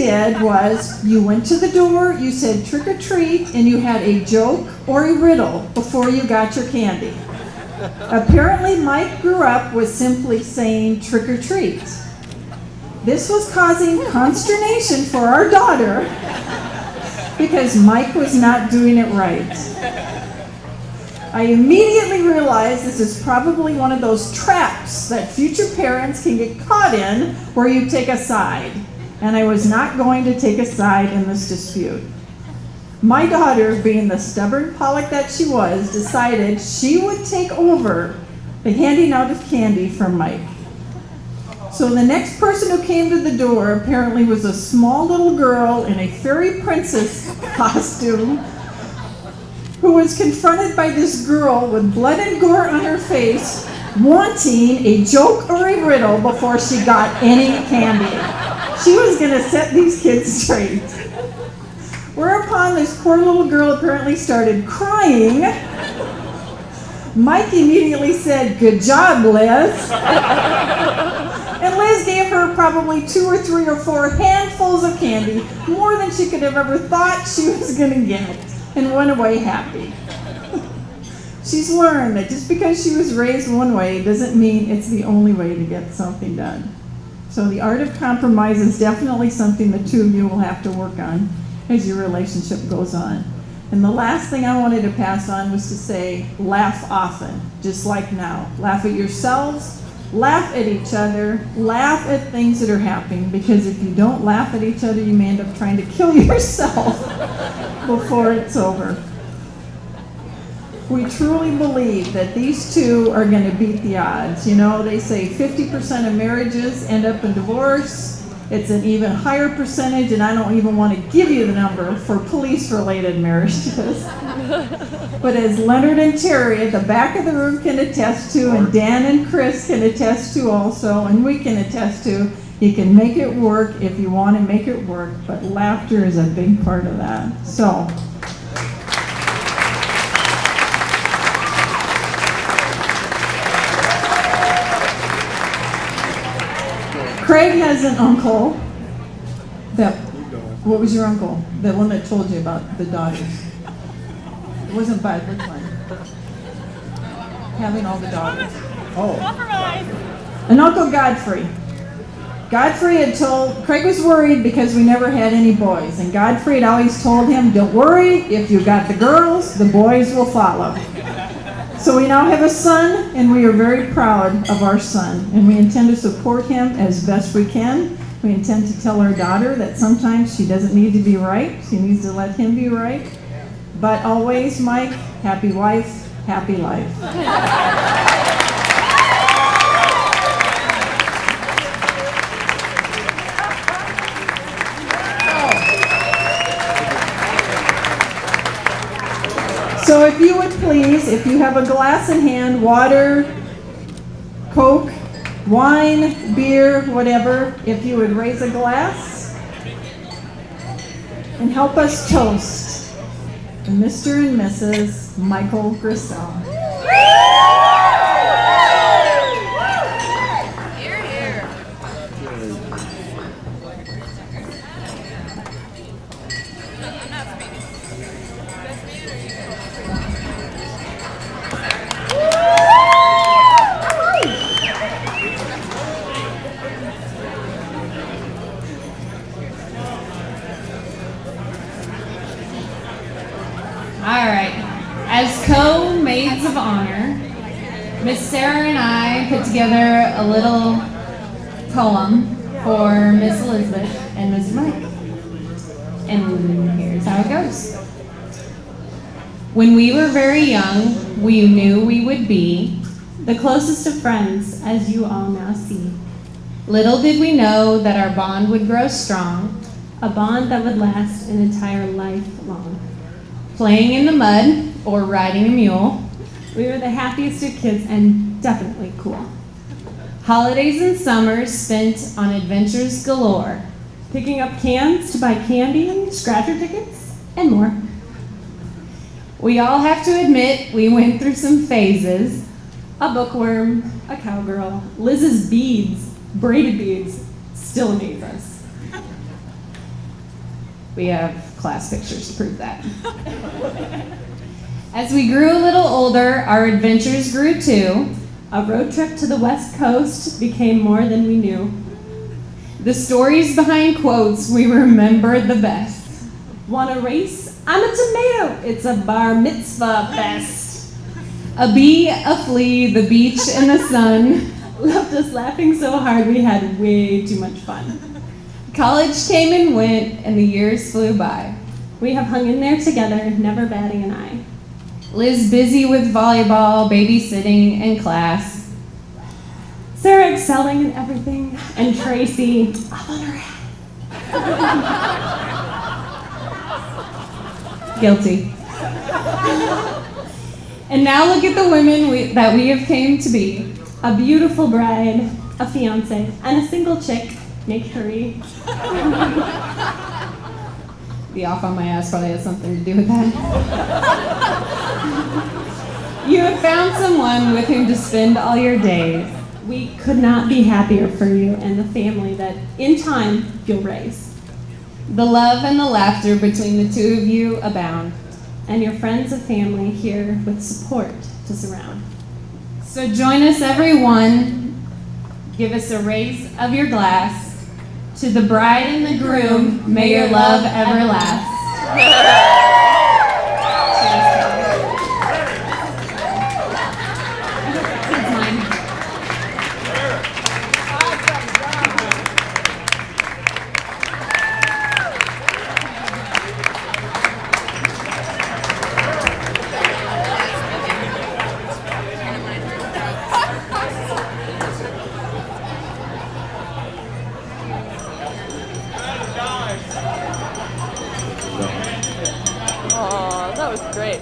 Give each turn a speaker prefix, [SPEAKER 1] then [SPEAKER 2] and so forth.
[SPEAKER 1] did was you went to the door, you said trick or treat, and you had a joke or a riddle before you got your candy. Apparently, Mike grew up with simply saying trick or treat. This was causing consternation for our daughter because Mike was not doing it right. I immediately realized this is probably one of those traps that future parents can get caught in where you take a side. And I was not going to take a side in this dispute. My daughter, being the stubborn Pollock that she was, decided she would take over the handing out of candy from Mike. So the next person who came to the door apparently was a small little girl in a fairy princess costume who was confronted by this girl with blood and gore on her face, wanting a joke or a riddle before she got any candy. She was going to set these kids straight. Whereupon this poor little girl apparently started crying. Mike immediately said, "Good job, Liz." And Liz gave her probably 2 or 3 or 4 handfuls of candy, more than she could have ever thought she was going to get, and went away happy. She's learned that just because she was raised one way doesn't mean it's the only way to get something done. So the art of compromise is definitely something the two of you will have to work on as your relationship goes on. And the last thing I wanted to pass on was to say, laugh often, just like now. Laugh at yourselves, laugh at each other, laugh at things that are happening, because if you don't laugh at each other, you may end up trying to kill yourself before it's over. We truly believe that these two are going to beat the odds. You know, they say 50% of marriages end up in divorce. It's an even higher percentage, and I don't even want to give you the number for police-related marriages. But as Leonard and Terry at the back of the room can attest to, and Dan and Chris can attest to also, and we can attest to, you can make it work if you want to make it work, but laughter is a big part of that. So, Craig has an uncle that, what was your uncle? The one that told you about the daughters. It wasn't Bud, which one? Having all the daughters.
[SPEAKER 2] Oh.
[SPEAKER 1] An Uncle Godfrey. Godfrey had told, Craig was worried because we never had any boys. And Godfrey had always told him, don't worry, if you got the girls, the boys will follow. So we now have a son, and we are very proud of our son. And we intend to support him as best we can. We intend to tell our daughter that sometimes she doesn't need to be right. She needs to let him be right. But always, Mike, happy wife, happy life. So if you would please, if you have a glass in hand, water, Coke, wine, beer, whatever, if you would raise a glass and help us toast Mr. and Mrs. Michael Grissel.
[SPEAKER 3] As co-maids of honor, Miss Sarah and I put together a little poem for Miss Elizabeth and Mr. Mike. And here's how it goes. When we were very young, we knew we would be the closest of friends, as you all now see. Little did we know that our bond would grow strong, a bond that would last an entire life long. Playing in the mud or riding a mule, we were the happiest of kids and definitely cool. Holidays and summers spent on adventures galore, picking up cans to buy candy, scratcher tickets, and more. We all have to admit we went through some phases. A bookworm, a cowgirl, Liz's beads, braided beads, still amaze us. We have class pictures to prove that. As we grew a little older, our adventures grew too.
[SPEAKER 2] A road trip to the West Coast became more than we knew.
[SPEAKER 3] The stories behind quotes we remembered the best.
[SPEAKER 2] Want a race? I'm a tomato. It's a bar mitzvah fest.
[SPEAKER 3] A bee, a flea, the beach, and the sun.
[SPEAKER 2] Left us laughing so hard we had way too much fun.
[SPEAKER 3] College came and went, and the years flew by.
[SPEAKER 2] We have hung in there together, never batting an eye.
[SPEAKER 3] Liz busy with volleyball, babysitting, and class.
[SPEAKER 2] Sarah excelling in everything, and Tracy up on her head.
[SPEAKER 3] Guilty. And now look at the women that we have came to be.
[SPEAKER 2] A beautiful bride, a fiance, and a single chick. Make 3.
[SPEAKER 3] The off on my ass probably has something to do with that. You have found someone with whom to spend all your days.
[SPEAKER 2] We could not be happier for you and the family that, in time, you'll raise.
[SPEAKER 3] The love and the laughter between the two of you abound.
[SPEAKER 2] And your friends and family here with support to surround.
[SPEAKER 3] So join us, everyone. Give us a raise of your glass. To the bride and the groom, may your love ever last.
[SPEAKER 4] Aw, that was great.